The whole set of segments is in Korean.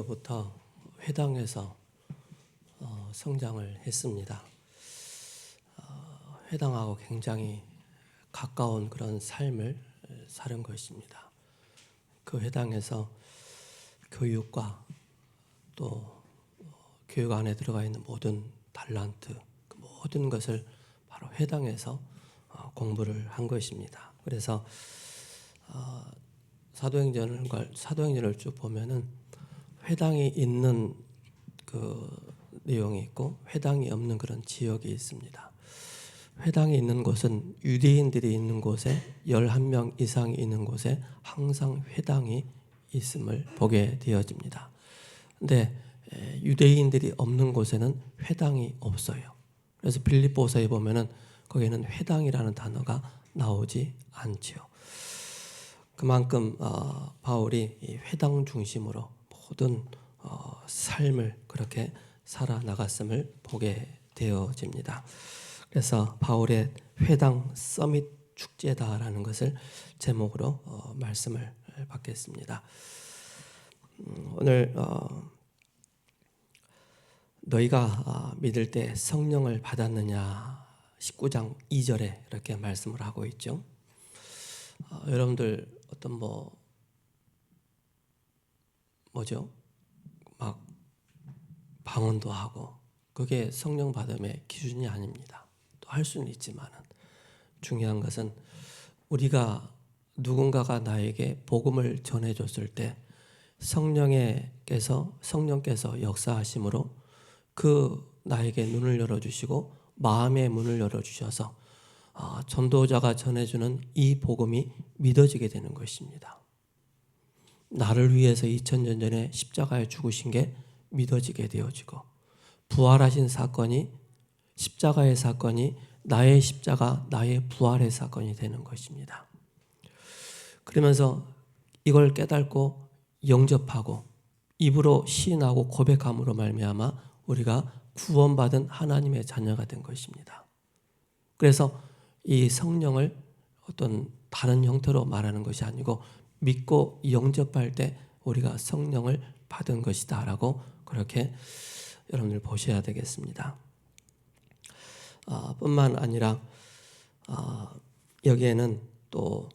부터 회당에서 성장을 했습니다. 회당하고 굉장히 가까운 그런 삶을 사는 것입니다. 그 회당에서 교육과 또 교육 안에 들어가 있는 모든 달란트, 그 모든 것을 바로 회당에서 공부를 한 것입니다. 그래서 사도행전을 쭉 보면은 회당이 있는 그 내용이 있고 회당이 없는 그런 지역이 있습니다. 회당이 있는 곳은 유대인들이 있는 곳에 11명 이상이 있는 곳에 항상 회당이 있음을 보게 되어집니다. 근데 유대인들이 없는 곳에는 회당이 없어요. 그래서 빌립보서에 보면은 거기에는 회당이라는 단어가 나오지 않지요. 그만큼 바울이 이 회당 중심으로 모든 삶을 그렇게 살아나갔음을 보게 되어집니다. 그래서 바울의 회당 서밋 축제다라는 것을 제목으로 말씀을 받겠습니다. 오늘 너희가 믿을 때 성령을 받았느냐 19장 2절에 이렇게 말씀을 하고 있죠. 여러분들 어떤 막 방언도 하고 그게 성령 받음의 기준이 아닙니다. 또 할 수는 있지만은 중요한 것은 우리가 누군가가 나에게 복음을 전해줬을 때 성령께서 역사하심으로 그 나에게 눈을 열어주시고 마음의 문을 열어주셔서 전도자가 전해주는 이 복음이 믿어지게 되는 것입니다. 나를 위해서 2000년 전에 십자가에 죽으신 게 믿어지게 되어지고 부활하신 사건이 십자가의 사건이 나의 십자가, 나의 부활의 사건이 되는 것입니다. 그러면서 이걸 깨닫고 영접하고 입으로 시인하고 고백함으로 말미암아 우리가 구원받은 하나님의 자녀가 된 것입니다. 그래서 이 성령을 어떤 다른 형태로 말하는 것이 아니고 믿고 영접할 때 우리가 성령을 받은 것이다 라고 그렇게 여러분들 보셔야 되겠습니다. 뿐만 아니라 여기에는 또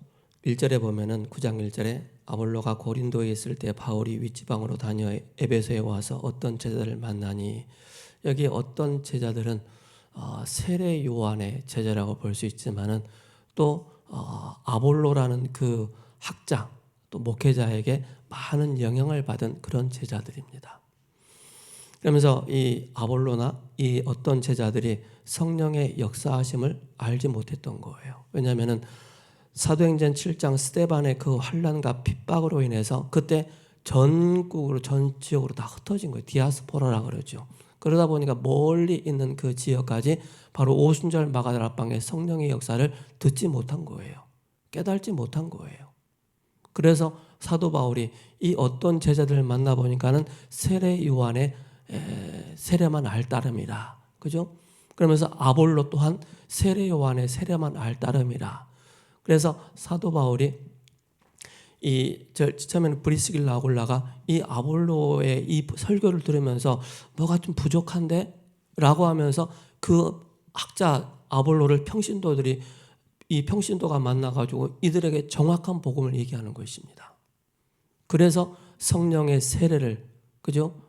1절에 보면은 9장 1절에 아볼로가 고린도에 있을 때 바울이 윗지방으로 다녀 에베소에 와서 어떤 제자들을 만나니, 여기 어떤 제자들은 세례 요한의 제자라고 볼 수 있지만은 또 아볼로라는 그 학자 또 목회자에게 많은 영향을 받은 그런 제자들입니다. 그러면서 이 아볼로나 이 어떤 제자들이 성령의 역사하심을 알지 못했던 거예요. 왜냐하면은 사도행전 7장 스데반의 그 환난과 핍박으로 인해서 그때 전국으로 전 지역으로 다 흩어진 거예요. 디아스포라라고 그러죠. 그러다 보니까 멀리 있는 그 지역까지 바로 오순절 마가다락방의 성령의 역사를 듣지 못한 거예요. 깨달지 못한 거예요. 그래서 사도 바울이 이 어떤 제자들을 만나보니까는 세례 요한의 세례만 알 따름이라. 그죠? 그러면서 아볼로 또한 세례 요한의 세례만 알 따름이라. 그래서 사도 바울이 처음에는 브리스길라 아굴라가 이 아볼로의 이 설교를 들으면서 뭐가 좀 부족한데? 라고 하면서 그 학자 아볼로를 평신도들이 이 평신도가 만나가지고 이들에게 정확한 복음을 얘기하는 것입니다. 그래서 성령의 세례를, 그죠?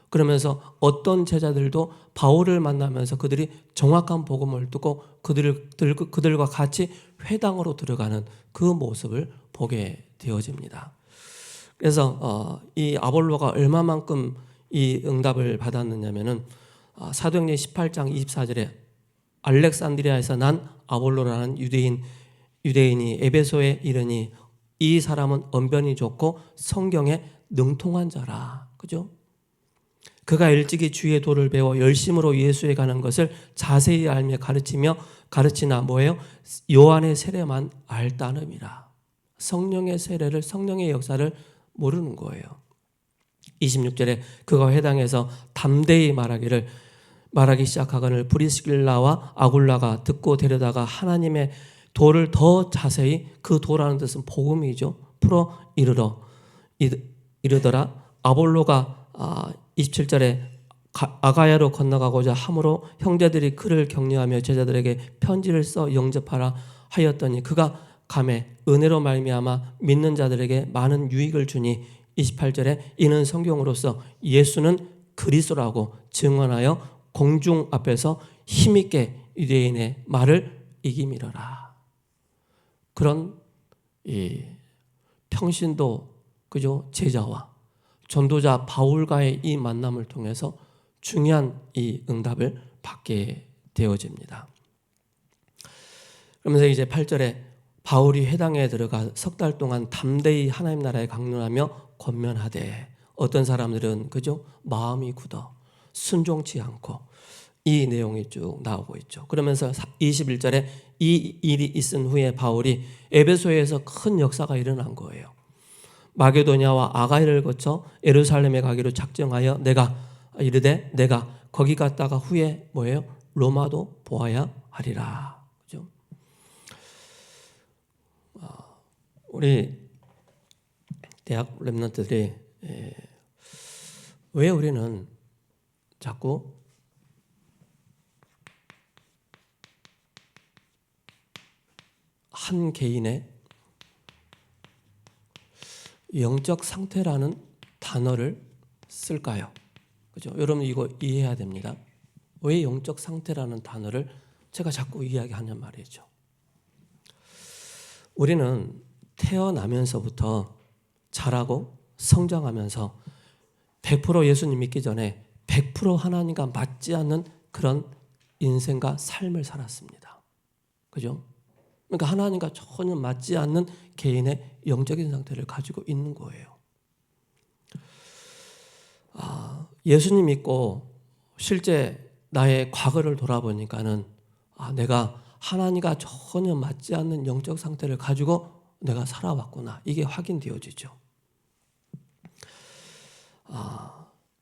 그러면서 어떤 제자들도 바울을 만나면서 그들이 정확한 복음을 듣고 그들과 같이 회당으로 들어가는 그 모습을 보게 되어집니다. 그래서 이 아볼로가 얼마만큼 이 응답을 받았느냐면은 사도행전 18장 24절에 알렉산드리아에서 난 아볼로라는 유대인이 에베소에 이르니 이 사람은 언변이 좋고 성경에 능통한 자라. 그죠? 그가 일찍이 주의 도를 배워 열심으로 예수에 가는 것을 자세히 알며 가르치나 뭐예요? 요한의 세례만 알다름이라. 성령의 세례를, 성령의 역사를 모르는 거예요. 26절에 그가 회당에서 담대히 말하기 시작하거늘 브리스길라와 아굴라가 듣고 데려다가 하나님의 도를 더 자세히, 그 도라는 뜻은 복음이죠, 풀어 이르더라. 아볼로가 27절에 아가야로 건너가고자 함으로 형제들이 그를 격려하며 제자들에게 편지를 써 영접하라 하였더니 그가 감에 은혜로 말미암아 믿는 자들에게 많은 유익을 주니 28절에 이는 성경으로서 예수는 그리스도라고 증언하여 공중 앞에서 힘있게 유대인의 말을 이기미러라. 그런 이 평신도 그죠 제자와 전도자 바울과의 이 만남을 통해서 중요한 이 응답을 받게 되어집니다. 그러면서 이제 8절에 바울이 회당에 들어가 석 달 동안 담대히 하나님 나라에 강론하며 권면하되 어떤 사람들은 그죠 마음이 굳어 순종치 않고 이 내용이 쭉 나오고 있죠. 그러면서 21절에 이 일이 있은 후에 바울이 에베소에서 큰 역사가 일어난 거예요. 마게도냐와 아가야를 거쳐 예루살렘에 가기로 작정하여 내가 이르되 내가 거기 갔다가 후에 뭐예요? 로마도 보아야 하리라. 그죠? 우리 대학 랩런트들이 왜 우리는 자꾸 한 개인의 영적 상태라는 단어를 쓸까요? 그죠? 여러분 이거 이해해야 됩니다. 왜 영적 상태라는 단어를 제가 자꾸 이야기하냔 말이죠. 우리는 태어나면서부터 자라고 성장하면서 100% 예수님 믿기 전에 100% 하나님과 맞지 않는 그런 인생과 삶을 살았습니다. 그죠? 그러니까 하나님과 전혀 맞지 않는 개인의 영적인 상태를 가지고 있는 거예요. 예수님 믿고 실제 나의 과거를 돌아보니까는 내가 하나님과 전혀 맞지 않는 영적 상태를 가지고 내가 살아왔구나. 이게 확인되어지죠.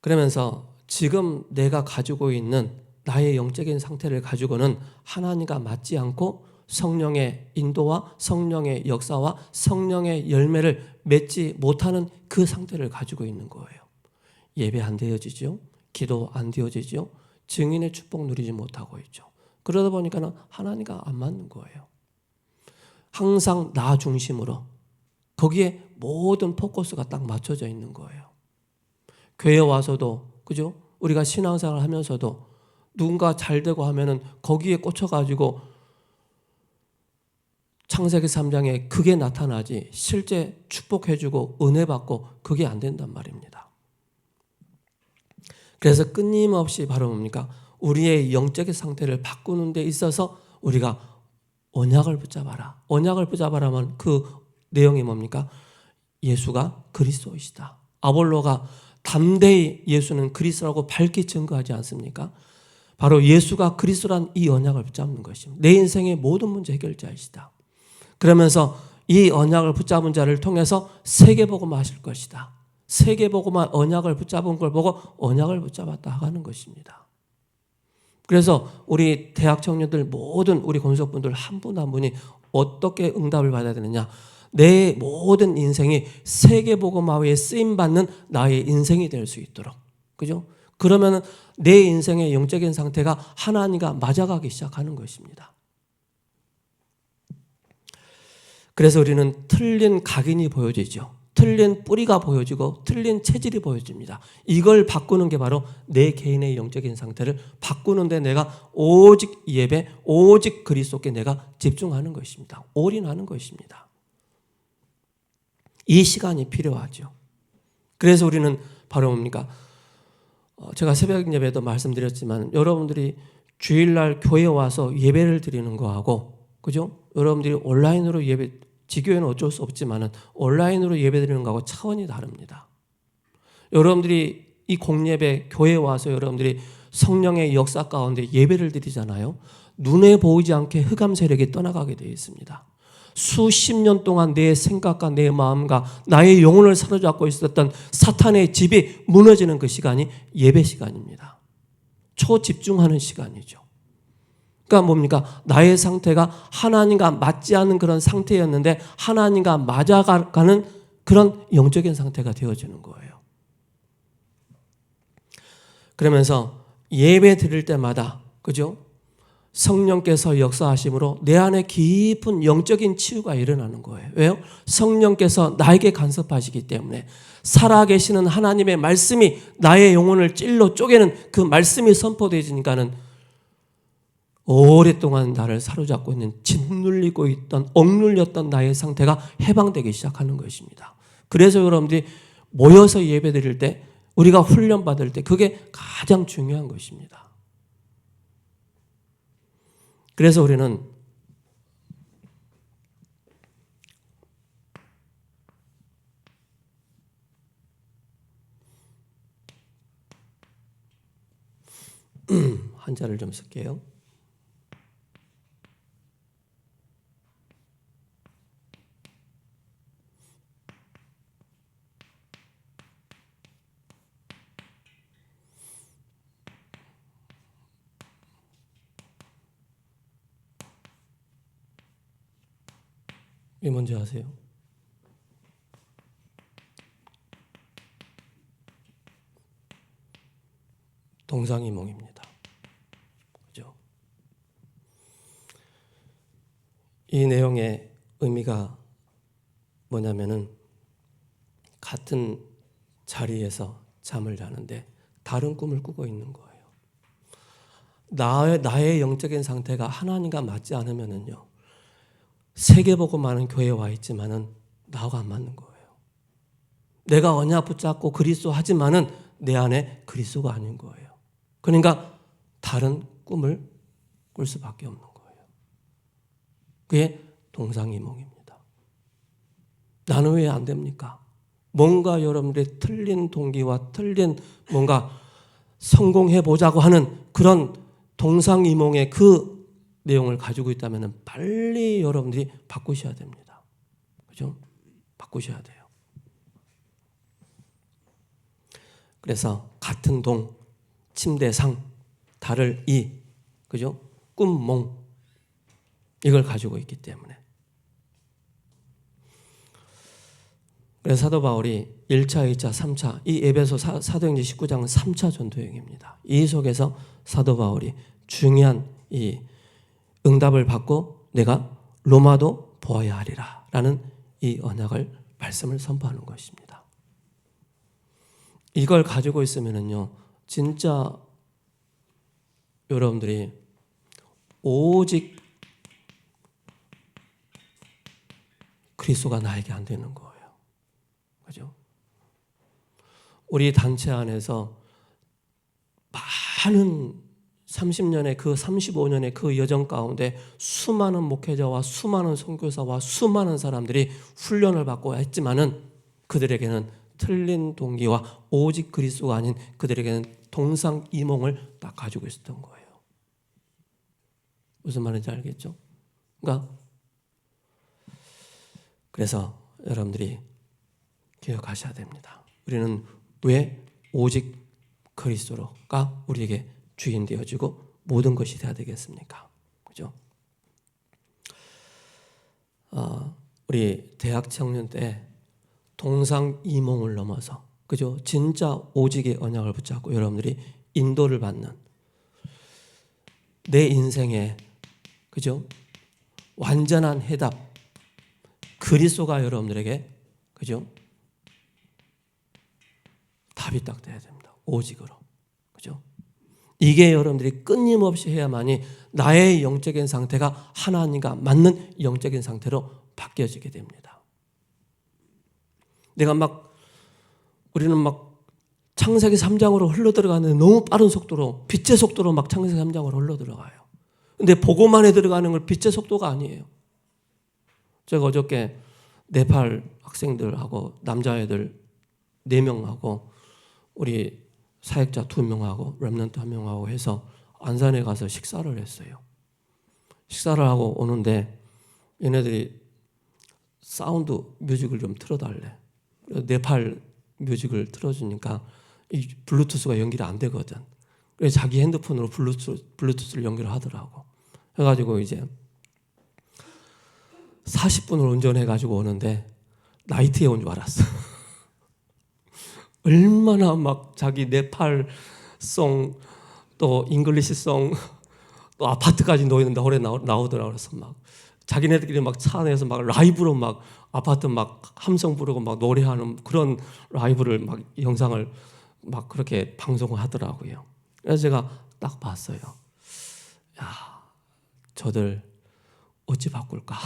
그러면서 지금 내가 가지고 있는 나의 영적인 상태를 가지고는 하나님과 맞지 않고 성령의 인도와 성령의 역사와 성령의 열매를 맺지 못하는 그 상태를 가지고 있는 거예요. 예배 안 되어지죠. 기도 안 되어지죠. 증인의 축복 누리지 못하고 있죠. 그러다 보니까 하나님과 안 맞는 거예요. 항상 나 중심으로 거기에 모든 포커스가 딱 맞춰져 있는 거예요. 교회 와서도 그죠? 우리가 신앙생활을 하면서도 누군가 잘 되고 하면은 거기에 꽂혀가지고 창세기 3장에 그게 나타나지 실제 축복해주고 은혜 받고 그게 안 된단 말입니다. 그래서 끊임없이 바로 뭡니까? 우리의 영적인 상태를 바꾸는 데 있어서 우리가 언약을 붙잡아라. 언약을 붙잡아라면 그 내용이 뭡니까? 예수가 그리스도이시다. 아볼로가 담대히 예수는 그리스도라고 밝히 증거하지 않습니까? 바로 예수가 그리스도란 이 언약을 붙잡는 것입니다. 내 인생의 모든 문제 해결자이시다. 그러면서 이 언약을 붙잡은 자를 통해서 세계복음을 하실 것이다. 세계복음만 언약을 붙잡은 걸 보고 언약을 붙잡았다 하는 것입니다. 그래서 우리 대학 청년들 모든 우리 권속분들 한 분 한 분이 어떻게 응답을 받아야 되느냐. 내 모든 인생이 세계복음화에 쓰임받는 나의 인생이 될 수 있도록. 그죠? 그러면 내 인생의 영적인 상태가 하나님과 맞아가기 시작하는 것입니다. 그래서 우리는 틀린 각인이 보여지죠. 틀린 뿌리가 보여지고 틀린 체질이 보여집니다. 이걸 바꾸는 게 바로 내 개인의 영적인 상태를 바꾸는데 내가 오직 예배, 오직 그리스도께 내가 집중하는 것입니다. 올인하는 것입니다. 이 시간이 필요하죠. 그래서 우리는 바로 뭡니까? 제가 새벽 예배도 말씀드렸지만 여러분들이 주일날 교회에 와서 예배를 드리는 거하고 그죠? 여러분들이 온라인으로 예배 지교회는 어쩔 수 없지만 온라인으로 예배드리는 거하고 차원이 다릅니다. 여러분들이 이 공예배 교회에 와서 여러분들이 성령의 역사 가운데 예배를 드리잖아요. 눈에 보이지 않게 흑암 세력이 떠나가게 되어 있습니다. 수십 년 동안 내 생각과 내 마음과 나의 영혼을 사로잡고 있었던 사탄의 집이 무너지는 그 시간이 예배 시간입니다. 초집중하는 시간이죠. 그러니까 뭡니까? 나의 상태가 하나님과 맞지 않는 그런 상태였는데 하나님과 맞아가는 그런 영적인 상태가 되어지는 거예요. 그러면서 예배 드릴 때마다, 그죠? 성령께서 역사하심으로 내 안에 깊은 영적인 치유가 일어나는 거예요. 왜요? 성령께서 나에게 간섭하시기 때문에, 살아계시는 하나님의 말씀이 나의 영혼을 찔러 쪼개는 그 말씀이 선포되지니까는 오랫동안 나를 사로잡고 있는, 짓눌리고 있던, 억눌렸던 나의 상태가 해방되기 시작하는 것입니다. 그래서 여러분들이 모여서 예배 드릴 때, 우리가 훈련 받을 때 그게 가장 중요한 것입니다. 그래서 우리는 한자를 좀 쓸게요. 이게 뭔지 아세요? 동상이몽입니다. 그죠? 이 내용의 의미가 뭐냐면은, 같은 자리에서 잠을 자는데 다른 꿈을 꾸고 있는 거예요. 나의 영적인 상태가 하나님과 맞지 않으면은요, 세계 보고 많은 교회에 와 있지만은 나하고 안 맞는 거예요. 내가 언약 붙잡고 그리스도 하지만은 내 안에 그리스도가 아닌 거예요. 그러니까 다른 꿈을 꿀 수밖에 없는 거예요. 그게 동상이몽입니다. 나는 왜 안 됩니까? 뭔가 여러분들의 틀린 동기와 틀린 뭔가 성공해 보자고 하는 그런 동상이몽의 그 내용을 가지고 있다면 빨리 여러분들이 바꾸셔야 됩니다. 그죠? 바꾸셔야 돼요. 그래서 같은 동, 침대 상, 달을 이, 그죠? 꿈, 몽, 이걸 가지고 있기 때문에. 그래서 사도 바울이 1차, 2차, 3차, 이 에베소 사도행전 19장은 3차 전도여행입니다. 이 속에서 사도 바울이 중요한 이 응답을 받고 내가 로마도 보아야 하리라 라는 이 언약을, 말씀을 선포하는 것입니다. 이걸 가지고 있으면은요, 진짜 여러분들이 오직 그리스도가 나에게 안 되는 거예요. 그죠? 우리 단체 안에서 많은 30년의 그 35년의 그 여정 가운데 수많은 목회자와 수많은 선교사와 수많은 사람들이 훈련을 받고 했지만은 그들에게는 틀린 동기와 오직 그리스도가 아닌, 그들에게는 동상이몽을 딱 가지고 있었던 거예요. 무슨 말인지 알겠죠? 그러니까 그래서 여러분들이 기억하셔야 됩니다. 우리는 왜 오직 그리스도가 우리에게 주인 되어지고 모든 것이 되어야 되겠습니까? 그죠? 우리 대학 청년 때 동상이몽을 넘어서, 그죠? 진짜 오직의 언약을 붙잡고 여러분들이 인도를 받는 내 인생에, 그죠? 완전한 해답, 그리스도가 여러분들에게, 그죠? 답이 딱 돼야 됩니다. 오직으로. 그죠? 이게 여러분들이 끊임없이 해야만이 나의 영적인 상태가 하나님과 맞는 영적인 상태로 바뀌어지게 됩니다. 우리는 창세기 3장으로 흘러들어가는데 너무 빠른 속도로, 빛의 속도로 창세기 3장으로 흘러들어가요. 근데 보고만에 들어가는 건 빛의 속도가 아니에요. 제가 어저께 네팔 학생들하고 남자애들 4명하고 우리 사역자 2명하고 렘넌트 1명하고 해서 안산에 가서 식사를 했어요. 식사를 하고 오는데 얘네들이 사운드 뮤직을 좀 틀어달래. 네팔 뮤직을 틀어주니까 이 블루투스가 연결이 안 되거든. 그래서 자기 핸드폰으로 블루투스를 연결을 하더라고. 해가지고 이제 40분을 운전해가지고 오는데 나이트에 온 줄 알았어. 얼마나 자기 네팔 송, 또 잉글리시 송, 또 아파트까지 노래 나오더라고요. 그래서 막 자기네들끼리 막 차 안에서 막 라이브로 막 아파트 막 함성 부르고 막 노래하는 그런 라이브를 막 영상을 막 그렇게 방송을 하더라고요. 그래서 제가 딱 봤어요. 야, 저들 어찌 바꿀까?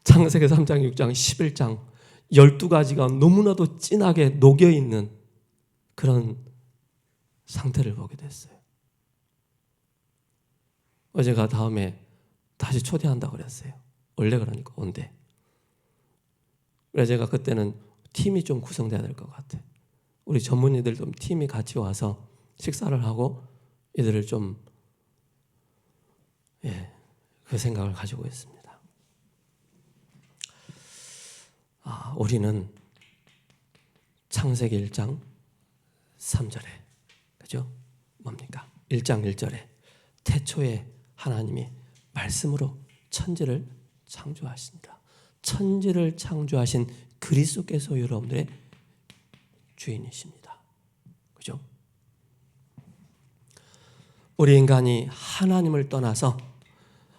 창세기 3장, 6장, 11장 12가지가 너무나도 진하게 녹여있는 그런 상태를 보게 됐어요. 어제가 다음에 다시 초대한다고 그랬어요. 원래 그러니까 온대. 그래서 제가 그때는 팀이 좀 구성돼야 될 것 같아. 우리 전문의들 좀 팀이 같이 와서 식사를 하고 이들을 좀 그 생각을 가지고 있습니다. 우리는 창세기 1장 3절에 그죠? 뭡니까? 1장 1절에 태초에 하나님이 말씀으로 천지를 창조하십니다. 천지를 창조하신 그리스도께서 여러분들의 주인이십니다. 그죠? 우리 인간이 하나님을 떠나서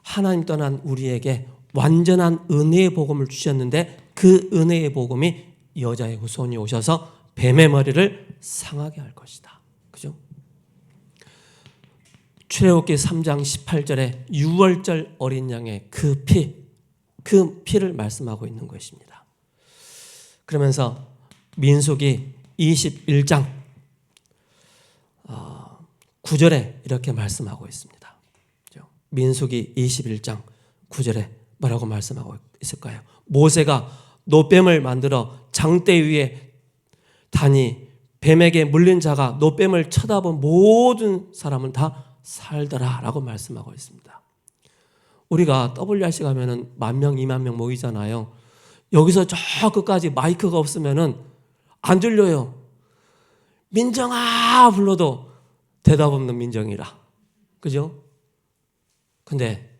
하나님 떠난 우리에게 완전한 은혜의 복음을 주셨는데 그 은혜의 복음이 여자의 후손이 오셔서 뱀의 머리를 상하게 할 것이다. 그죠? 출애굽기 3장 18절에 유월절 어린 양의 그 피를 말씀하고 있는 것입니다. 그러면서 민수기 21장 9절에 이렇게 말씀하고 있습니다. 민수기 21장 9절에 뭐라고 말씀하고 있을까요? 모세가 노뱀을 만들어 장대 위에 다니 뱀에게 물린 자가 노뱀을 쳐다본 모든 사람은 다 살더라 라고 말씀하고 있습니다. 우리가 WRC 가면은 10,000명, 20,000명 모이잖아요. 여기서 저 끝까지 마이크가 없으면은 안 들려요. 민정아 불러도 대답 없는 민정이라. 그죠? 근데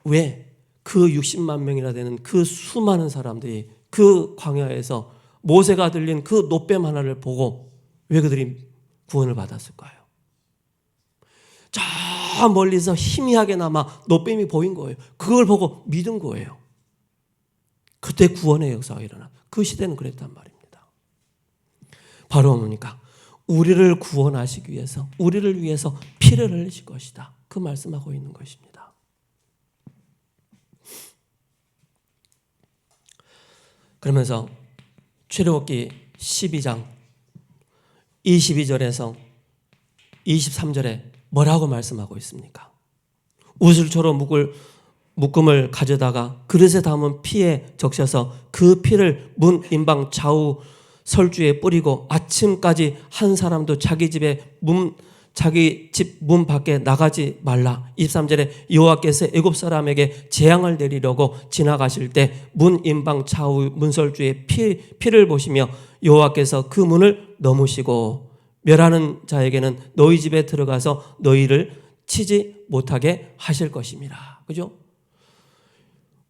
왜 그 60만 명이나 되는 그 수많은 사람들이 그 광야에서 모세가 들린 그 노뱀 하나를 보고 왜 그들이 구원을 받았을까요? 저 멀리서 희미하게나마 노뱀이 보인 거예요. 그걸 보고 믿은 거예요. 그때 구원의 역사가 일어나. 그 시대는 그랬단 말입니다. 바로 뭡니까? 우리를 구원하시기 위해서, 우리를 위해서 피를 흘리실 것이다. 그 말씀하고 있는 것입니다. 그러면서 출애굽기 12장 22절에서 23절에 뭐라고 말씀하고 있습니까? 우슬초로 묶음을 가져다가 그릇에 담은 피에 적셔서 그 피를 문 임방 좌우 설주에 뿌리고 아침까지 한 사람도 자기 집 문 밖에 나가지 말라. 23절에 여호와께서 애굽 사람에게 재앙을 내리려고 지나가실 때 문 임방 좌우 문설주의 피를 보시며 여호와께서 그 문을 넘으시고 멸하는 자에게는 너희 집에 들어가서 너희를 치지 못하게 하실 것입니다. 그죠?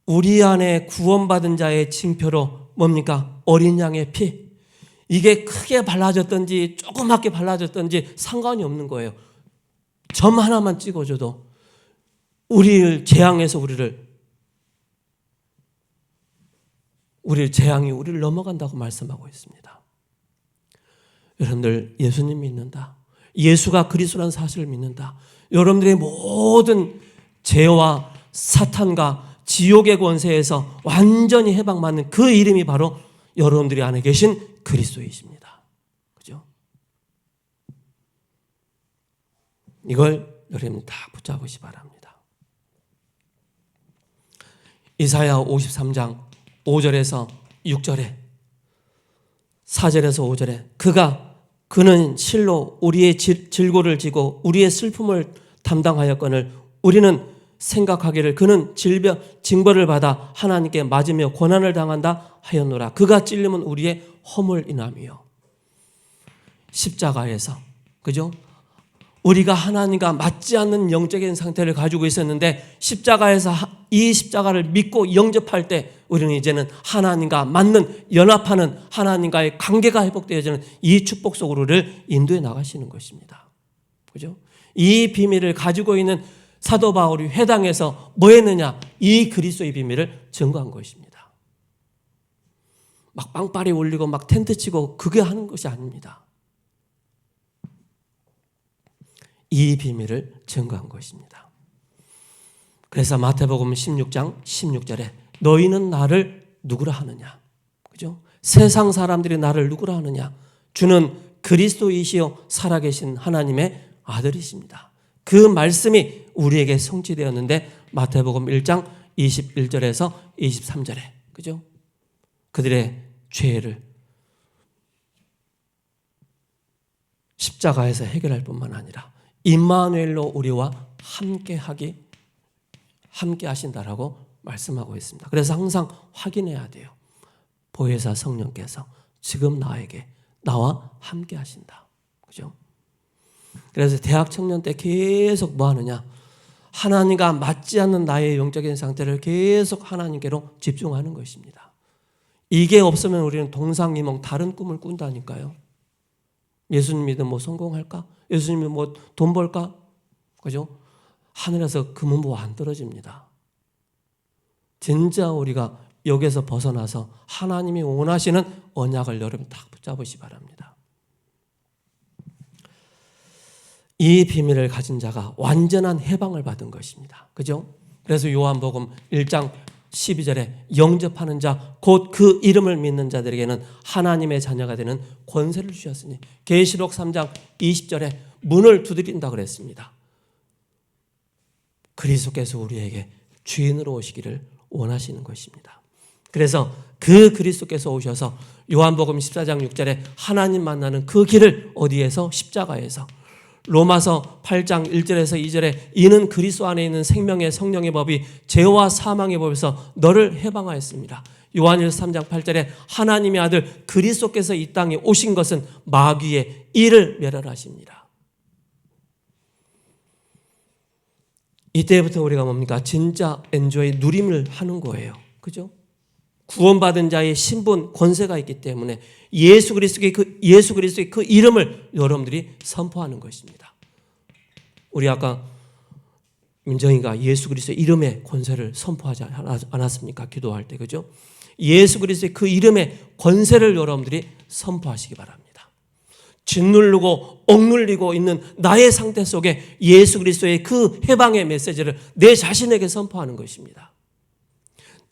우리 안에 구원받은 자의 징표로 뭡니까? 어린 양의 피. 이게 크게 발라졌든지 조그맣게 발라졌든지 상관이 없는 거예요. 점 하나만 찍어줘도 우리를 재앙해서 우리를 재앙이 우리를 넘어간다고 말씀하고 있습니다. 여러분들 예수님 믿는다. 예수가 그리스도라는 사실을 믿는다. 여러분들의 모든 죄와 사탄과 지옥의 권세에서 완전히 해방받는 그 이름이 바로 여러분들이 안에 계신 그리스도이십니다. 그죠? 이걸 여러분 다 붙잡으시 바랍니다. 이사야 53장 5절에서 6절에 4절에서 5절에 그는 실로 우리의 질고를 지고 우리의 슬픔을 담당하였거늘 우리는 생각하기를 그는 징벌을 받아 하나님께 맞으며 고난을 당한다 하였노라. 그가 찔림은 우리의 허물 인함이요. 십자가에서 그죠? 우리가 하나님과 맞지 않는 영적인 상태를 가지고 있었는데 십자가에서 이 십자가를 믿고 영접할 때 우리는 이제는 하나님과 맞는 연합하는 하나님과의 관계가 회복되어지는 이 축복 속으로를 인도해 나가시는 것입니다. 그죠? 이 비밀을 가지고 있는 사도 바울이 회당에서 뭐 했느냐? 이 그리스도의 비밀을 증거한 것입니다. 막 빵빠리 올리고 막 텐트 치고 그게 하는 것이 아닙니다. 이 비밀을 증거한 것입니다. 그래서 마태복음 16장 16절에 너희는 나를 누구라 하느냐? 그죠? 세상 사람들이 나를 누구라 하느냐? 주는 그리스도이시요 살아계신 하나님의 아들이십니다. 그 말씀이 우리에게 성취되었는데 마태복음 1장 21절에서 23절에 그죠? 그들의 죄를 십자가에서 해결할 뿐만 아니라 임마누엘로 우리와 함께 하신다라고 말씀하고 있습니다. 그래서 항상 확인해야 돼요. 보혜사 성령께서 지금 나와 함께 하신다. 그죠? 그래서 대학 청년 때 계속 뭐 하느냐? 하나님과 맞지 않는 나의 영적인 상태를 계속 하나님께로 집중하는 것입니다. 이게 없으면 우리는 동상이몽 다른 꿈을 꾼다니까요. 예수님 믿으면 뭐 성공할까? 예수님이 뭐 돈 벌까? 그죠? 하늘에서 금은보 안 떨어집니다. 진짜 우리가 여기서 벗어나서 하나님이 원하시는 언약을 여러분 딱 붙잡으시 바랍니다. 이 비밀을 가진 자가 완전한 해방을 받은 것입니다. 그죠? 그래서 요한복음 1장 12절에 영접하는 자 곧 그 이름을 믿는 자들에게는 하나님의 자녀가 되는 권세를 주셨으니 계시록 3장 20절에 문을 두드린다 그랬습니다. 그리스도께서 우리에게 주인으로 오시기를 원하시는 것입니다. 그래서 그 그리스도께서 오셔서 요한복음 14장 6절에 하나님 만나는 그 길을 어디에서? 십자가에서. 로마서 8장 1절에서 2절에 이는 그리스도 안에 있는 생명의 성령의 법이 죄와 사망의 법에서 너를 해방하였습니다. 요한일서 3장 8절에 하나님의 아들 그리스도께서 이 땅에 오신 것은 마귀의 일을 멸하십니다. 이때부터 우리가 뭡니까? 진짜 엔조이 누림을 하는 거예요. 그죠? 구원받은 자의 신분, 권세가 있기 때문에 예수 그리스도의 그 이름을 여러분들이 선포하는 것입니다. 우리 아까 민정이가 예수 그리스도의 이름의 권세를 선포하지 않았습니까? 기도할 때, 그죠? 예수 그리스도의 그 이름의 권세를 여러분들이 선포하시기 바랍니다. 짓누르고 억눌리고 있는 나의 상태 속에 예수 그리스도의 그 해방의 메시지를 내 자신에게 선포하는 것입니다.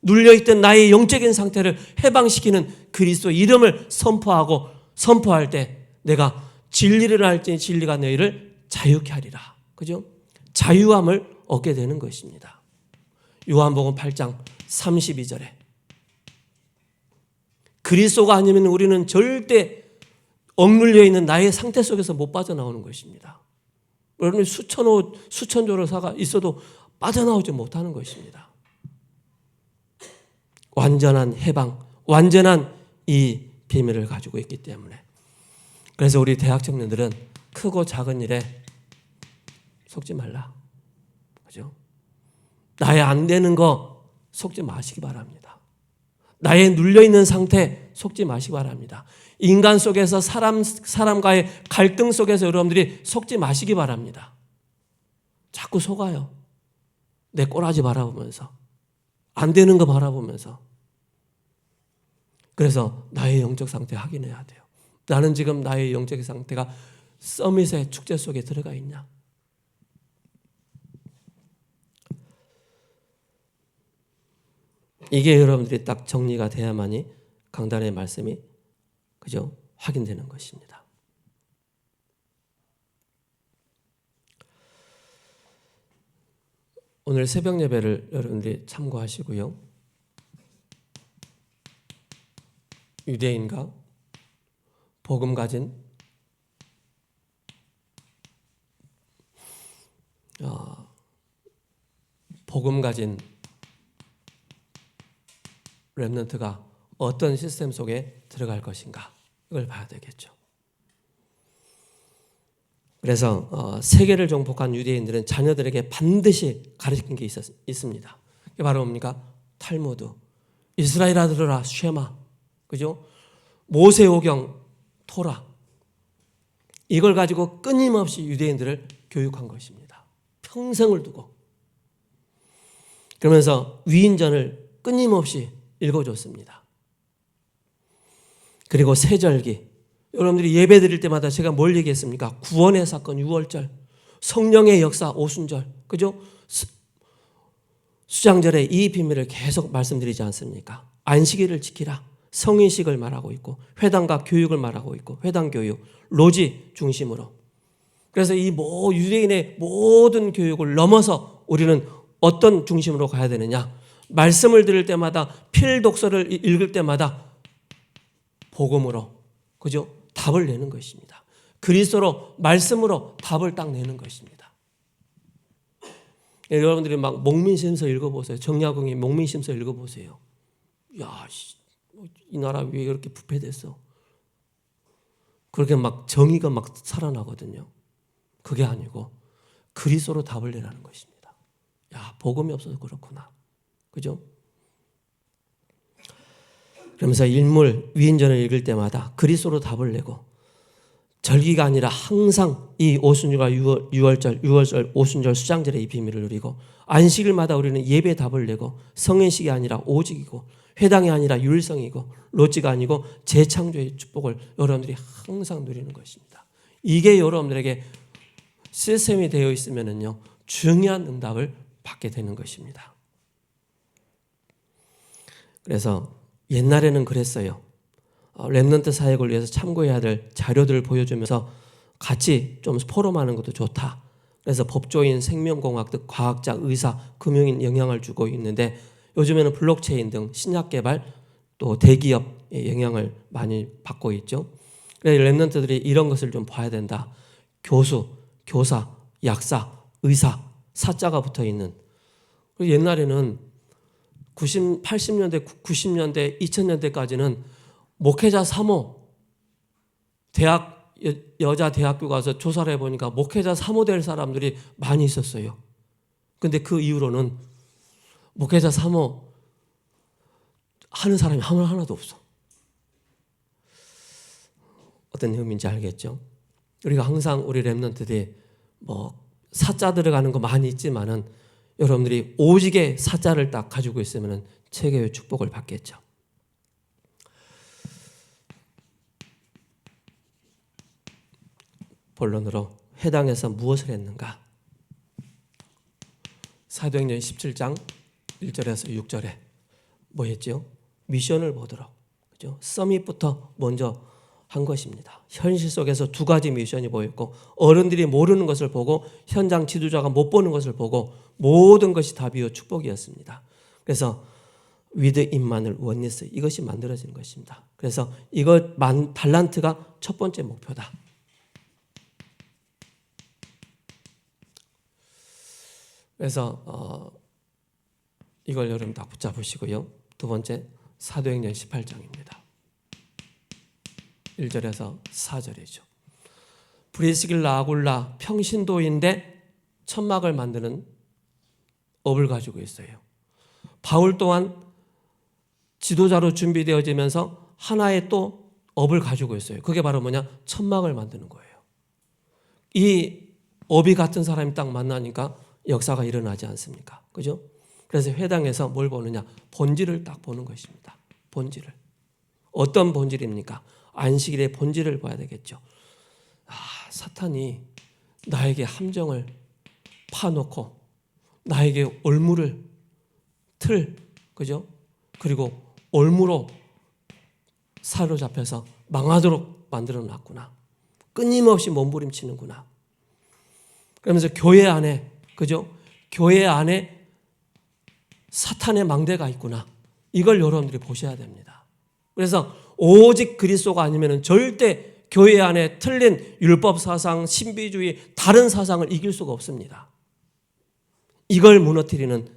눌려있던 나의 영적인 상태를 해방시키는 그리스도 이름을 선포할 때 내가 진리를 할지 진리가 너희를 자유케 하리라. 그죠? 자유함을 얻게 되는 것입니다. 요한복음 8장 32절에 그리스도가 아니면 우리는 절대 억눌려 있는 나의 상태 속에서 못 빠져나오는 것입니다. 여러분이 수천 조로사가 있어도 빠져나오지 못하는 것입니다. 완전한 해방, 완전한 이 비밀을 가지고 있기 때문에. 그래서 우리 대학 청년들은 크고 작은 일에 속지 말라. 그죠? 나의 안 되는 거 속지 마시기 바랍니다. 나의 눌려있는 상태 속지 마시기 바랍니다. 인간 속에서 사람과의 갈등 속에서 여러분들이 속지 마시기 바랍니다. 자꾸 속아요. 내 꼬라지 바라보면서. 안 되는 거 바라보면서. 그래서 나의 영적 상태 확인해야 돼요. 나는 지금 나의 영적 상태가 서밋의 축제 속에 들어가 있냐? 이게 여러분들이 딱 정리가 돼야만이 강단의 말씀이 그죠? 확인되는 것입니다. 오늘 새벽 예배를 여러분들이 참고하시고요. 유대인과 복음 가진 렘넌트가 어떤 시스템 속에 들어갈 것인가 이걸 봐야 되겠죠. 그래서 세계를 정복한 유대인들은 자녀들에게 반드시 가르친 게 있습니다. 그게 바로 뭡니까? 탈무드, 이스라엘아 들으라 쉐마, 그죠? 모세오경, 토라. 이걸 가지고 끊임없이 유대인들을 교육한 것입니다. 평생을 두고. 그러면서 위인전을 끊임없이 읽어줬습니다. 그리고 세절기, 여러분들이 예배 드릴 때마다 제가 뭘 얘기했습니까? 구원의 사건 6월절, 성령의 역사 오순절, 그죠? 수장절에 이 비밀을 계속 말씀드리지 않습니까? 안식일을 지키라, 성인식을 말하고 있고 회당과 교육을 말하고 있고 회당 교육, 로지 중심으로. 그래서 이 유대인의 모든 교육을 넘어서 우리는 어떤 중심으로 가야 되느냐? 말씀을 들을 때마다 필독서를 읽을 때마다 복음으로, 그죠? 답을 내는 것입니다. 그리스도로 말씀으로 답을 딱 내는 것입니다. 여러분들이 막 목민심서 읽어보세요. 정약용의 목민심서 읽어보세요. 야, 이 나라 왜 이렇게 부패됐어? 그렇게 막 정의가 막 살아나거든요. 그게 아니고 그리스도로 답을 내라는 것입니다. 야, 복음이 없어서 그렇구나. 그죠? 그러면서 일물 위인전을 읽을 때마다 그리스도로 답을 내고 절기가 아니라 항상 이 오순절과 유월절, 오순절, 수장절의 이 비밀을 누리고 안식일마다 우리는 예배 답을 내고 성인식이 아니라 오직이고 회당이 아니라 율성이고 로지가 아니고 재창조의 축복을 여러분들이 항상 누리는 것입니다. 이게 여러분들에게 시스템이 되어 있으면요 중요한 응답을 받게 되는 것입니다. 그래서 옛날에는 그랬어요. 렘넌트 사역을 위해서 참고해야 될 자료들을 보여주면서 같이 좀 포럼하는 것도 좋다. 그래서 법조인, 생명공학 등 과학자, 의사, 금융인 영향을 주고 있는데 요즘에는 블록체인 등 신약 개발 또 대기업의 영향을 많이 받고 있죠. 그래서 렘넌트들이 이런 것을 좀 봐야 된다. 교수, 교사, 약사, 의사, 사자가 붙어 있는. 옛날에는 80년대, 90년대, 2000년대까지는 목회자 3호, 여자 대학교 가서 조사를 해보니까 목회자 3호 될 사람들이 많이 있었어요. 근데 그 이후로는 목회자 3호 하는 사람이 하나도 없어. 어떤 의미인지 알겠죠? 우리가 항상 우리 렘넌트들이 사자 들어가는 거 많이 있지만은 여러분들이 오직의 사자를 딱 가지고 있으면 체계의 축복을 받겠죠. 본론으로 회당에서 무엇을 했는가? 사도행전 17장 1절에서 6절에 뭐 했죠? 미션을 보도록, 그죠? 서밋부터 먼저 한 것입니다. 현실 속에서 두 가지 미션이 보였고 어른들이 모르는 것을 보고 현장 지도자가 못 보는 것을 보고 모든 것이 다 비어 축복이었습니다. 그래서 with 임마늘 원리스 이것이 만들어지는 것입니다. 그래서 달란트가 첫 번째 목표다. 그래서 이걸 여러분 다 붙잡으시고요. 두 번째 사도행전 18장입니다. 1절에서 4절이죠. 브리스길라 아굴라 평신도인데 천막을 만드는 업을 가지고 있어요. 바울 또한 지도자로 준비되어지면서 하나의 또 업을 가지고 있어요. 그게 바로 뭐냐? 천막을 만드는 거예요. 이 업이 같은 사람이 딱 만나니까 역사가 일어나지 않습니까? 그죠? 그래서 회당에서 뭘 보느냐? 본질을 딱 보는 것입니다. 본질을. 어떤 본질입니까? 안식일의 본질을 봐야 되겠죠. 사탄이 나에게 함정을 파놓고 나에게 올무를 그죠? 그리고 올무로 사로잡혀서 망하도록 만들어 놨구나. 끊임없이 몸부림치는구나. 그러면서 교회 안에, 그죠? 교회 안에 사탄의 망대가 있구나. 이걸 여러분들이 보셔야 됩니다. 그래서 오직 그리스도가 아니면 절대 교회 안에 틀린 율법 사상, 신비주의, 다른 사상을 이길 수가 없습니다. 이걸 무너뜨리는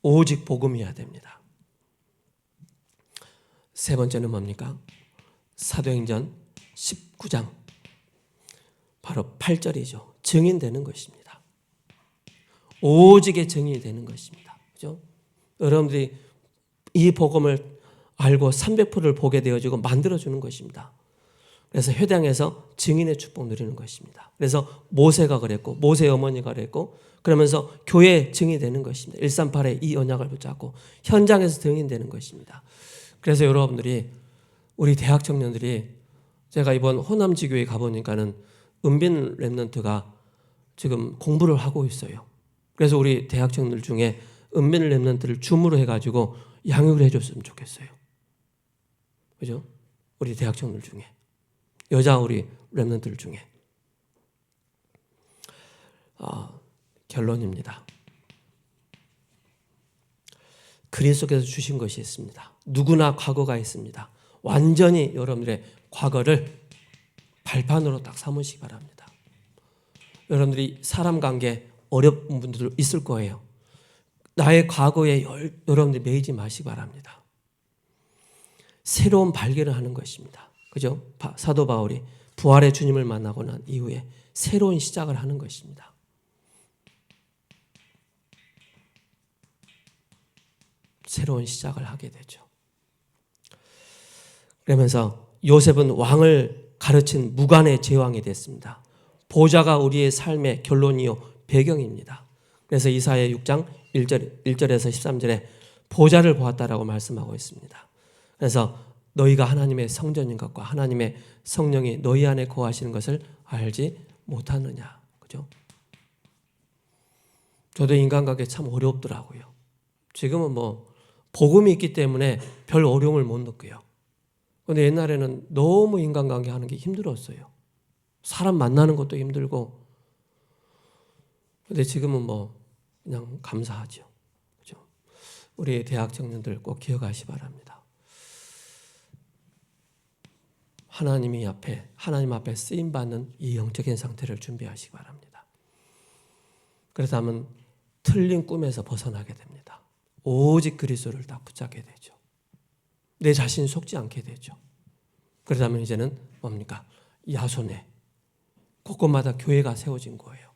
오직 복음이어야 됩니다. 세 번째는 뭡니까? 사도행전 19장 바로 8절이죠. 증인되는 것입니다. 오직의 증인이 되는 것입니다. 그죠? 여러분들이 이 복음을 알고 300%를 보게 되어지고 만들어주는 것입니다. 그래서 회당에서 증인의 축복 누리는 것입니다. 그래서 모세가 그랬고 모세의 어머니가 그랬고 그러면서 교회 증인이 되는 것입니다. 138의 이 언약을 붙잡고 현장에서 증인되는 것입니다. 그래서 여러분들이 우리 대학 청년들이 제가 이번 호남지교에 가보니까는 은빈 랩런트가 지금 공부를 하고 있어요. 그래서 우리 대학 청년들 중에 은빈 랩런트를 줌으로 해가지고 양육을 해줬으면 좋겠어요. 그죠? 우리 대학 청년들 중에 여자 우리 랩런트들 중에 결론입니다. 그리스도께서 주신 것이 있습니다. 누구나 과거가 있습니다. 완전히 여러분들의 과거를 발판으로 딱 삼으시기 바랍니다. 여러분들이 사람 관계 어려운 분들 있을 거예요. 나의 과거에 여러분들이 매이지 마시기 바랍니다. 새로운 발견을 하는 것입니다. 그죠? 사도 바울이 부활의 주님을 만나고 난 이후에 새로운 시작을 하는 것입니다. 새로운 시작을 하게 되죠. 그러면서 요셉은 왕을 가르친 무관의 제왕이 됐습니다. 보좌가 우리의 삶의 결론이요 배경입니다. 그래서 이사야 6장 1절에서 13절에 보좌를 보았다라고 말씀하고 있습니다. 그래서 너희가 하나님의 성전인 것과 하나님의 성령이 너희 안에 거하시는 것을 알지 못하느냐. 그죠? 저도 인간관계 참 어렵더라고요. 지금은 복음이 있기 때문에 별 어려움을 못 느껴요. 그런데 옛날에는 너무 인간관계 하는 게 힘들었어요. 사람 만나는 것도 힘들고. 그런데 지금은 그냥 감사하죠. 그죠? 우리 대학 청년들 꼭 기억하시 바랍니다. 하나님 앞에 쓰임받는 이 영적인 상태를 준비하시기 바랍니다. 그렇다면 틀린 꿈에서 벗어나게 됩니다. 오직 그리스도를 딱 붙잡게 되죠. 내 자신 속지 않게 되죠. 그러다면 이제는 뭡니까? 야손에 곳곳마다 교회가 세워진 거예요.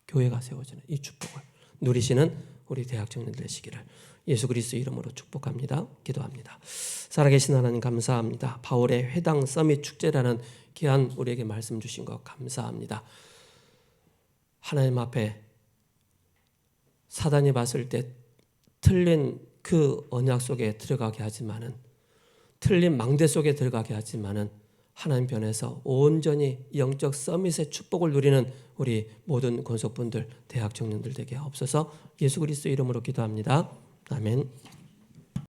교회가 세워지는 이 축복을 누리시는 우리 대학 청년들 되시기를 예수 그리스도 이름으로 축복합니다. 기도합니다. 살아계신 하나님 감사합니다. 바울의 회당 서밋 축제라는 귀한 우리에게 말씀 주신 것 감사합니다. 하나님 앞에 사단이 봤을 때 틀린 그 언약 속에 들어가게 하지만은 틀린 망대 속에 들어가게 하지만은 하나님 편에서 온전히 영적 서밋의 축복을 누리는 우리 모든 권속분들 대학 청년들 되게 없어서 예수 그리스도 이름으로 기도합니다. 아멘.